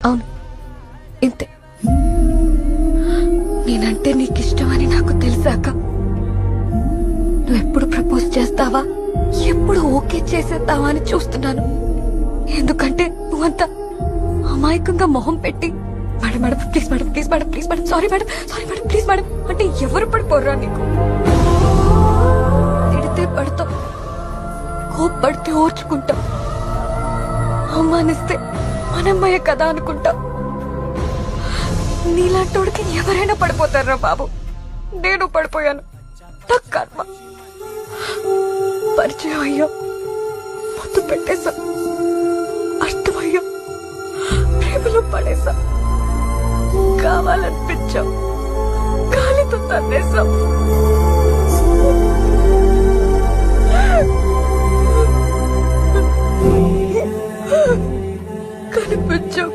అవును, ఇంతే. నేనంటే నీకిష్టమని నాకు తెలిసాక నువ్వెప్పుడు ప్రపోజ్ చేస్తావా, ఎప్పుడు ఓకే చేసేద్దావా అని చూస్తున్నాను. ఎందుకంటే నువ్వంతా అమాయకంగా మొహం పెట్టి madam madam please madam please madam please madam sorry madam sorry madam please madam అంటే ఎవరు పడిపోర్రా నీకు? తిడితే పడతావు, కోప్పడితే ఓర్చుకుంటావు, అవమానిస్తే మనమ్మయ్య కదా అనుకుంటా. నీలాంటోడికి ఎవరైనా పడిపోతారా బాబు? నేను పడిపోయాను. నా కర్మ. పరిచయం అయ్యా, ముద్దు పెట్టేశా, అర్థమయ్యా, ప్రేమలో పడేశా, కావాలనిపించావు, గాలితో తన్నేశావు. కనిపించావు.